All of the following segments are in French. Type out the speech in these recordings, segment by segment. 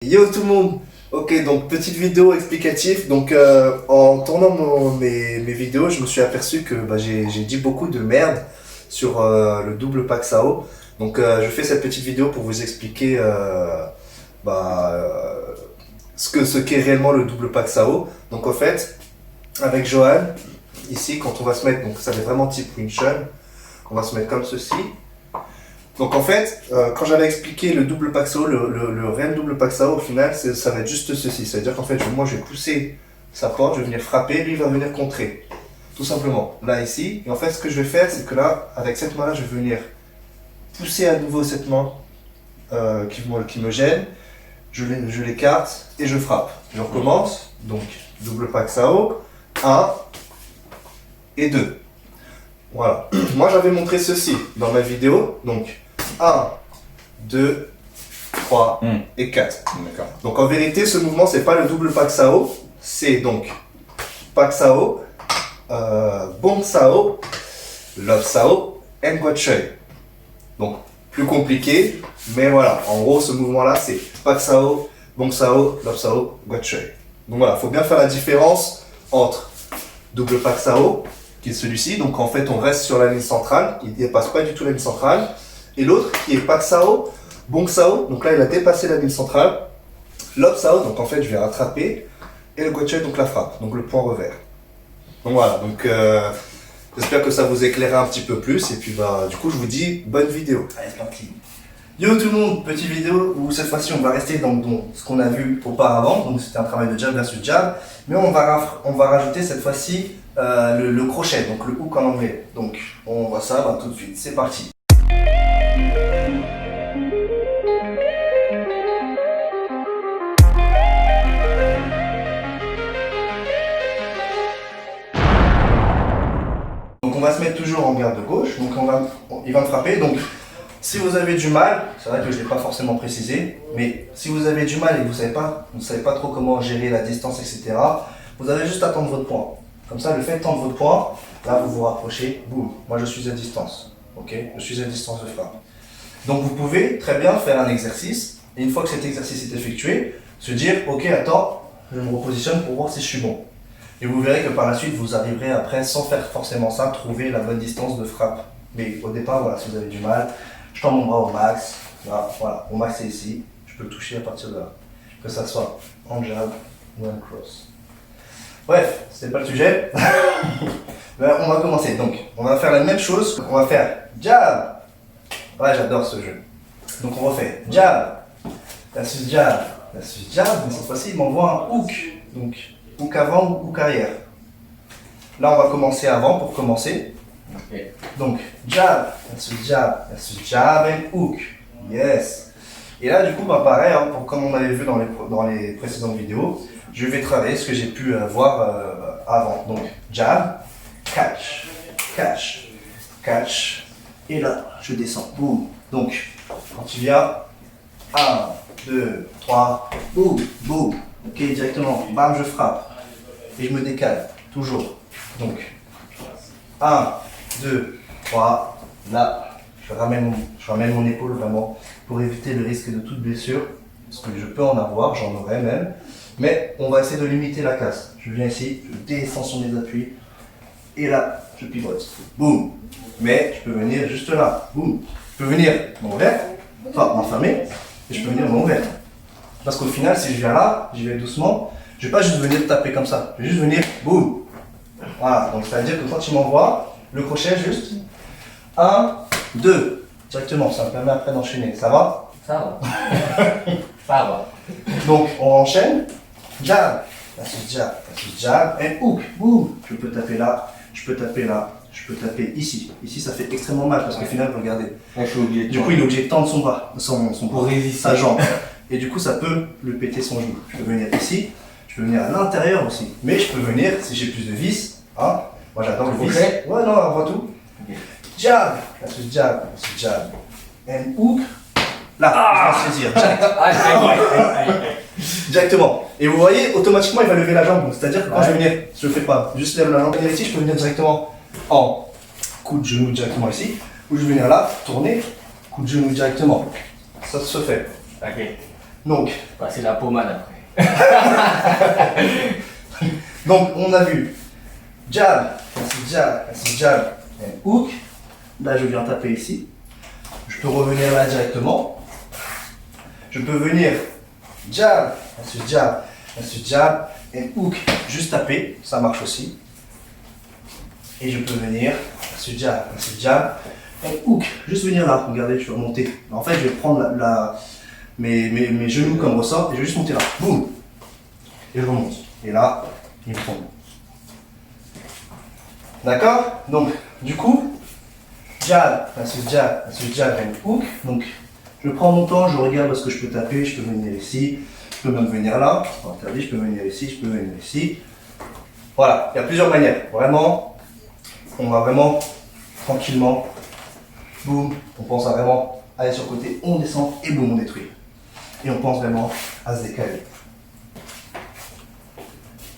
Yo tout le monde. Ok, donc petite vidéo explicative. Donc en tournant mes vidéos, je me suis aperçu que j'ai dit beaucoup de merde sur le double Paxao. Donc je fais cette petite vidéo pour vous expliquer bah, euh, ce qu'est réellement le double Paxao. Donc en fait, avec Johan, ici, quand on va se mettre, donc ça fait vraiment type Wing Chun, on va se mettre comme ceci. Donc en fait, quand j'avais expliqué le double Paxao, le réel double Paxao, au final, ça va être juste ceci. C'est-à-dire qu'en fait, moi, je vais pousser sa porte, je vais venir frapper, lui, il va venir contrer. Tout simplement. Là, ici. Et en fait, ce que je vais faire, c'est que là, avec cette main-là, je vais venir pousser à nouveau cette main qui me gêne. Je l'écarte et je frappe. Je recommence. Donc, double Paxao. 1 et 2. Voilà. Moi, j'avais montré ceci dans ma vidéo. Donc, 1, 2, 3 et 4. D'accord. Donc en vérité, ce mouvement, c'est pas le double Paxao, c'est donc Paxao, Bong Sao, Love Sao et Guat Choi. Donc plus compliqué, mais voilà, en gros ce mouvement-là, c'est Paxao, Bong Sao, Love Sao, Guat Choi. Donc voilà, il faut bien faire la différence entre double Paxao, qui est celui-ci, donc en fait on reste sur la ligne centrale, il ne dépasse pas du tout la ligne centrale, et l'autre qui est Paxao, Bong Sao, donc là il a dépassé la ligne centrale, Love Sao, donc en fait je vais rattraper, et le Guat Choi, donc la frappe, donc le point revers. Donc voilà, donc j'espère que ça vous éclairera un petit peu plus, et puis du coup je vous dis bonne vidéo. Allez, c'est parti. Yo tout le monde, petite vidéo où cette fois-ci on va rester dans ce qu'on a vu auparavant, donc c'était un travail de jab versus jab, mais on va rajouter cette fois-ci le crochet, donc le hook en anglais. Donc on voit ça tout de suite, c'est parti. Donc on va se mettre toujours en garde gauche, donc il va me frapper. Donc si vous avez du mal, c'est vrai que je ne l'ai pas forcément précisé, mais si vous avez du mal et que vous ne savez pas trop comment gérer la distance, etc., vous avez juste à tendre votre poing. Comme ça, le fait de tendre votre poing, là vous vous rapprochez, boum, moi je suis à distance, ok? Je suis à distance de frappe. Donc vous pouvez très bien faire un exercice, et une fois que cet exercice est effectué, se dire, ok, attends, je me repositionne pour voir si je suis bon. Et vous verrez que par la suite, vous arriverez après, sans faire forcément ça, trouver la bonne distance de frappe. Mais au départ, voilà, si vous avez du mal, je tends mon bras au max, là, voilà, mon max c'est ici, je peux le toucher à partir de là. Que ça soit en jab ou en cross. Bref, c'est pas le sujet. On va commencer. Donc, on va faire la même chose. On va faire jab. Ouais, j'adore ce jeu. Donc, on refait jab, versus jab, versus jab. Mais cette fois-ci, il m'envoie un hook. Donc, hook avant ou hook arrière. Là, on va commencer avant pour commencer. Okay. Donc, jab, versus jab and hook. Yes. Et là, du coup, pareil, hein, comme on avait vu dans les précédentes vidéos, je vais travailler ce que j'ai pu voir avant. Donc, jab, catch, catch, catch. Et là, je descends. Boum. Donc, quand tu viens, 1, 2, 3, boum, boum. Ok, directement. Bam, je frappe. Et je me décale. Toujours. Donc, 1, 2, 3. Là, je ramène mon épaule vraiment pour éviter le risque de toute blessure. Parce que je peux en avoir, j'en aurai même. Mais on va essayer de limiter la casse. Je viens ici, je descends sur mes appuis. Et là, je pivote. Boum. Mais je peux venir juste là. Boum. Je peux venir m'ouvrir, enfin m'enfermer. Et je peux venir m'ouvrir. Parce qu'au final, si je viens là, j'y vais doucement. Je ne vais pas juste venir taper comme ça. Je vais juste venir, boum. Voilà. Donc, c'est-à-dire que quand il m'envoie, le crochet juste. 1, 2. Directement. Ça me permet après d'enchaîner. Ça va? Ça va. Ça va. Donc, on enchaîne. Jab, jab, et hook, boum. Je peux taper là, je peux taper là, je peux taper ici. Ici, ça fait extrêmement mal parce qu'au final, regardez. Du coup, il est obligé de tendre son bras, pour résister sa jambe. Et du coup, ça peut le péter son genou. Je peux venir ici, je peux venir à l'intérieur aussi. Mais je peux venir, si j'ai plus de vis, hein. Moi, j'adore le vis. Ouais, non, on voit tout. Okay. Jab, jab, and hook. Là, je vais saisir, directement. Et vous voyez, automatiquement, il va lever la jambe. C'est-à-dire que quand je vais venir, je ne fais pas juste lève la jambe ici, je peux venir directement en coup de genou directement ici. Ou je vais venir là, tourner, coup de genou directement. Ça se fait. Ok. Donc, Passer la pommade après. donc on a vu jab, jab, jab, and hook. Là, je viens taper ici. Je peux revenir là directement. Je peux venir jab, jab, jab, and hook. Juste taper, ça marche aussi. Et je peux venir jab, jab, and hook. Juste venir là. Regardez, je vais remonter. En fait, je vais prendre mes genoux comme ressort et je vais juste monter là. Boum. Et je remonte. Et là, il me tombe. D'accord? Donc, du coup, jab, jab, and hook. Donc, je prends mon temps, je regarde ce que je peux taper. Je peux venir ici, je peux même venir là. Je peux venir ici, je peux venir ici. Voilà, il y a plusieurs manières. Vraiment, on va vraiment tranquillement. Boum, on pense à vraiment aller sur le côté, on descend et boum, on détruit. Et on pense vraiment à se décaler.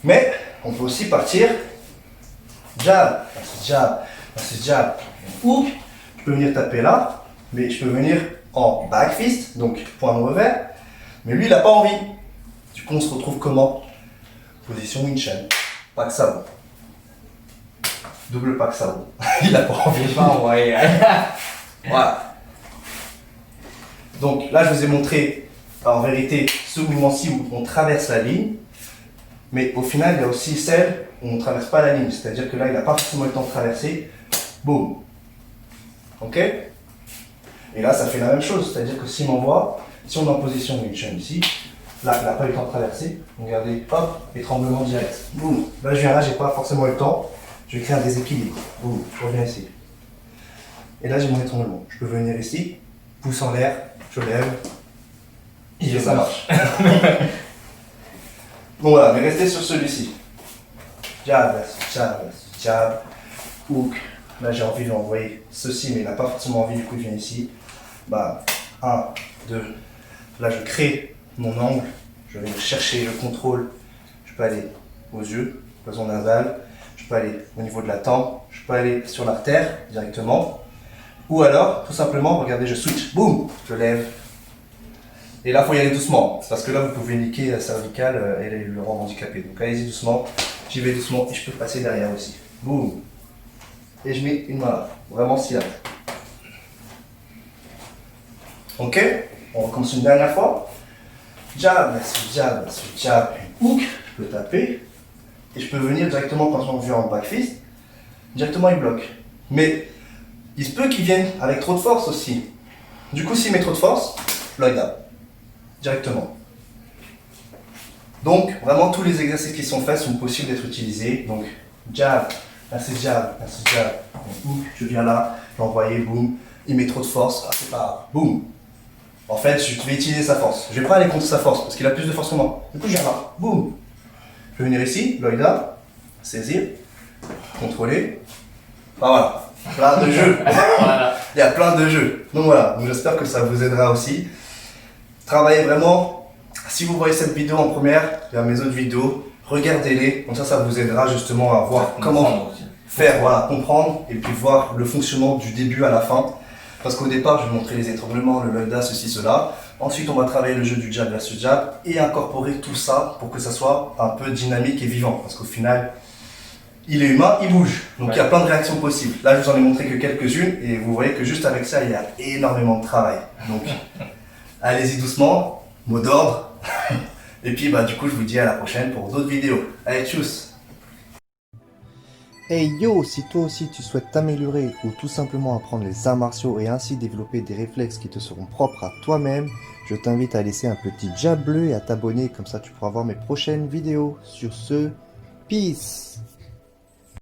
Mais on peut aussi partir jab, jab, jab, hook. Je peux venir taper là, mais je peux venir en back fist, donc point de revers. Mais lui, il n'a pas envie. Du coup, on se retrouve comment? Position Wing Chun. Pack Sao. Double Pack Sao. Il n'a pas envie. J'ai pas envoyé. Voilà. Donc là, je vous ai montré en vérité ce mouvement-ci où on traverse la ligne. Mais au final, il y a aussi celle où on ne traverse pas la ligne. C'est-à-dire que là, il n'a pas forcément le temps de traverser. Boum. Ok? Et là, ça fait la même chose. C'est-à-dire que s'il m'envoie, si on est en position Wing Chun ici, là, il n'a pas eu le temps de traverser. Regardez, hop, étranglement direct. Boum. Là, je viens là, j'ai pas forcément eu le temps. Je vais créer un déséquilibre. Boum. Je reviens ici. Et là, j'ai mon étranglement. Je peux venir ici, pouce en l'air, je lève. Et ça marche. Bon voilà, mais restez sur celui-ci. Jab, jab, jab, hook. Là j'ai envie de lui envoyer ceci, mais il n'a pas forcément envie, du coup il vient ici. Bah, 1, 2. Là je crée mon angle, je vais le chercher, je contrôle. Je peux aller aux yeux, poison nasal. Je peux aller au niveau de la tempe. Je peux aller sur l'artère directement. Ou alors, tout simplement, regardez, je switch, boum, je lève. Et là, il faut y aller doucement, parce que là, vous pouvez niquer la cervicale et le rendre handicapé. Donc allez-y doucement, j'y vais doucement et je peux passer derrière aussi. Boum. Et je mets une main là, vraiment si là. Ok, on recommence une dernière fois. Jab, jab, jab, hook, je peux taper. Et je peux venir directement quand on vient en back fist, directement il bloque. Mais il se peut qu'il vienne avec trop de force aussi. Du coup, s'il met trop de force, Lloyd up. Directement. Donc, vraiment, tous les exercices qui sont faits sont possibles d'être utilisés. Donc, jab, là c'est jab, boum, je viens là, je vais envoyer, boum, il met trop de force, ah, c'est pas grave, boum. En fait, je vais utiliser sa force. Je vais pas aller contre sa force, parce qu'il a plus de force que moi. Du coup, je viens là, boum. Je vais venir ici, Lloyd up, saisir, contrôler. Ah voilà, plein de jeux. Voilà. Il y a plein de jeux. Donc voilà, donc j'espère que ça vous aidera aussi. Travaillez vraiment, si vous voyez cette vidéo en première, il y a mes autres vidéos, regardez-les, comme ça vous aidera justement à voir comment faire, voilà, comprendre et puis voir le fonctionnement du début à la fin. Parce qu'au départ, je vais vous montrer les étranglements, le loida, ceci, cela. Ensuite, on va travailler le jeu du jab versus jab et incorporer tout ça pour que ça soit un peu dynamique et vivant. Parce qu'au final, il est humain, il bouge. Donc il y a plein de réactions possibles. Là, je vous en ai montré que quelques-unes et vous voyez que juste avec ça, il y a énormément de travail. Donc, allez-y doucement, mot d'ordre. Et puis, du coup, je vous dis à la prochaine pour d'autres vidéos. Allez, tchuss! Hey yo, si toi aussi tu souhaites t'améliorer ou tout simplement apprendre les arts martiaux et ainsi développer des réflexes qui te seront propres à toi-même, je t'invite à laisser un petit j'aime bleu et à t'abonner, comme ça tu pourras voir mes prochaines vidéos. Sur ce, peace!